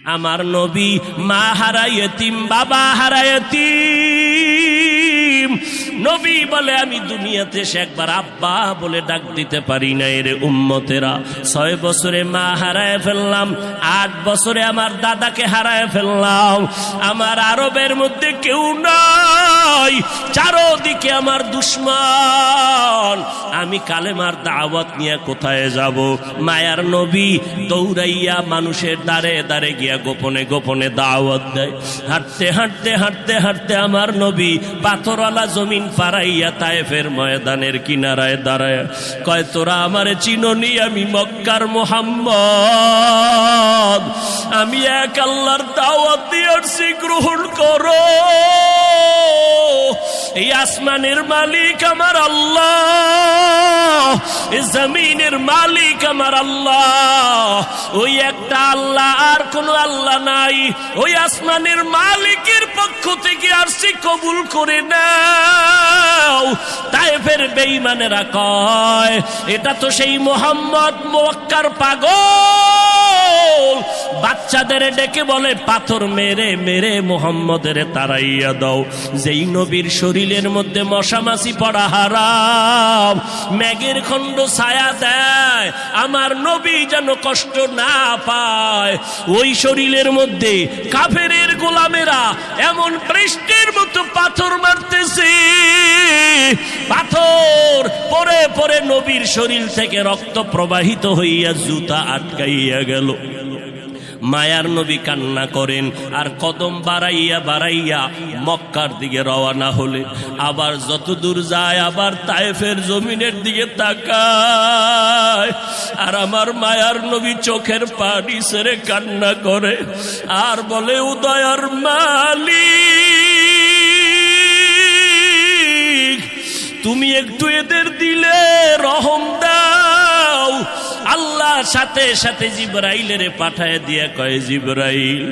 আমার নবী মা হারা ইতিম, বাবা হারা ইতিম। নবী বলে আমি দুনিয়াতে এসে একবার আব্বা বলে ডাক দিতে পারি না। এর উম্মতেরা 6 বছরে মা হারায় ফেললাম, 8 বছরে আমার দাদাকে হারায় ফেললাম। আমার আরবের মধ্যে কেউ নাই, চারদিকে আমার দুশ্মন। আমি কালেমার দাওয়াত নিয়ে কোথায় যাব? মায়ার নবী দৌড়াইয়া মানুষের দ্বারে দ্বারে গিয়া গোপনে গোপনে দাওয়াত দেয়। হাঁটতে হাঁটতে হাঁটতে হাঁটতে আমার নবী পাথরওয়ালা জমিন পারাইয়া তায়েফের ময়দানের কিনারায় দাঁড়ায় কয়, তোরা আমারে চিনোনি, আমি মক্কার মুহাম্মদ, আমি এক আল্লাহর দাওয়াত দিয়ে আসছি, গ্রহণ করো। এই আসমানের মালিক আমার আল্লাহ, এই জমিনের মালিক আমার আল্লাহ। ওই একটা আল্লাহ, আর কোন আল্লাহ নাই। ওই আসমানের মালিকের পক্ষ থেকে আসছি, কবুল করে নাও। তায়েফের বেঈমানেরা কয়, এটা তো সেই মুহাম্মদ মক্কার পাগল। বাচ্চাদের ডেকে বলে, পাথর মেরে মেরে মুহাম্মদের তাড়াইয়া দাও। যেই নবীর শরীরের মধ্যে মশামাছি পড়া হারাম, মেঘের খণ্ড ছায়া দেয়, আমার নবী যেন কষ্ট না পায়। ওই শরীরের মধ্যে কাফেরের গোলামেরা এমন বৃষ্টির মতো পাথর মারতেছে, পাথর পরে পরে নবীর শরীর থেকে রক্ত প্রবাহিত হইয়া জুতা আটকাইয়া গেল। মায়ার নবী কান্না করেন, আর কদম বাড়াইয়া বাড়াইয়া মক্কার দিকে রওনা হলে আবার যত দূর যায় আবার তায়েফের জমিনের দিকে তাকায়। আর আমার মায়ার নবী চোখের পানি ছেড়ে কান্না করে আর বলে, উদয়ার মালিক, তুমি একটু এদের দিলে রহম দাও। আল্লাহ সাথে সাথে জিবরাইলের পাঠায় দিয়া কয়, জিবরাইল,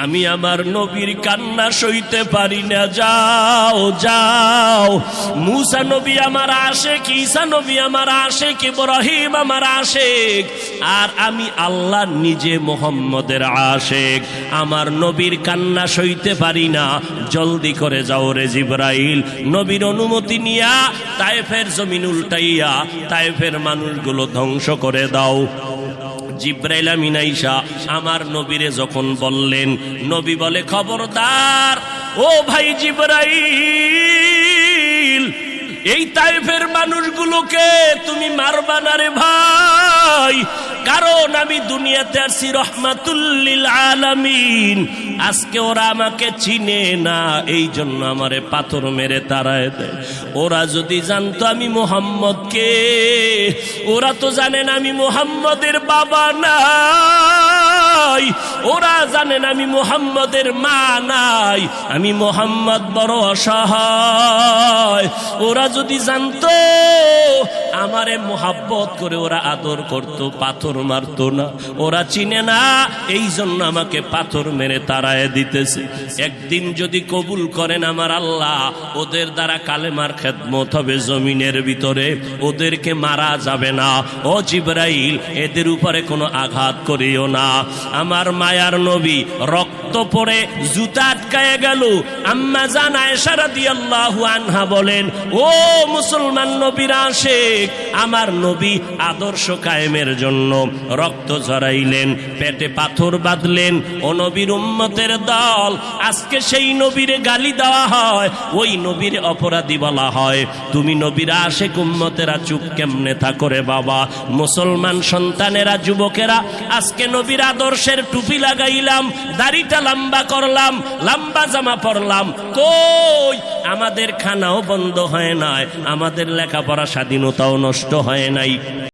আমি আমার নবীর কান্না সইতে পারি না, যাও যাও। মুসা নবী আমার আশেক, ঈসা নবী আমার আশেক, ইব্রাহিম আমার আশেক, আর আমি আল্লাহ নিজে মুহাম্মদের আশেক। আমার নবীর কান্না সইতে পারি না, জলদি করে যাও রে জিবরাইল। নবীর অনুমতি নিয়া তায়েফের জমিন উল্টাইয়া তায়েফের মানুষগুলো ধ্বংস করে দাও। জিবরাইল আমিন আইসা আমার নবীরে যখন বললেন, নবী বলে, খবরদার ও ভাই জিবরাইল, এই তায়েফের মানুষগুলোকে তুমি মারবা না রে ভাই, কারণ আমি দুনিয়াতে আসছি রহমাতুল লিল আলামিন। আজকে ওরা আমাকে চিনে না, এই জন্য আমারে পাথর মেরে তাড়ায় দেয়। ওরা যদি জানতো আমি মুহাম্মদকে, ওরা তো জানেন আমি মুহাম্মদের বাবা নাই, ওরা জানেন আমি মুহাম্মদের মা নাই, আমি মুহাম্মদ বড় অসহায়। ওরা যদি জানতো আমারে মোহাব্বত করে ওরা আদর করত, পাথর মারত না। ওরা চিনে না, এই জন্য আমাকে পাথর মেরে তাড়ায় দিতেছে। একদিন যদি কবুল করেন আমার আল্লাহ, ওদের দ্বারা কালেমার খেদমত হবে জমিনের ভিতরে, ওদেরকে মারা যাবে না। ও জিবরাইল, এদের উপরে কোনো আঘাত করিও না। আমার মায়ার নবী রক্ত পড়ে জুতা আটকায় গেল। আম্মা জান আয়েশা রাদিয়াল্লাহু আনহা বলেন, ও মুসলমান নবীর আশিক, আমার নবী আদর্শ কায়েমের জন্য রক্ত ঝরাইলেন, পেটে পাথর বাঁধলেন। ও নবীর উম্মতের দল, আজকে সেই নবীরে গালি দেওয়া হয়, ওই নবীর অপরাধী বলা হয়। তুমি নবীর আশিক উম্মতেরা চুপ কেমনে থাকো রে বাবা? মুসলমান সন্তানেরা, যুবকেরা, আজকে নবীর আদর্শের টুপি লাগাইলাম, দাড়িটা লম্বা করলাম, লম্বা জামা পরলাম, কই আমাদের খানাও বন্ধ হয় নাই, আমাদের লেখাপড়া স্বাধীনতাও নষ্ট হয় নাই।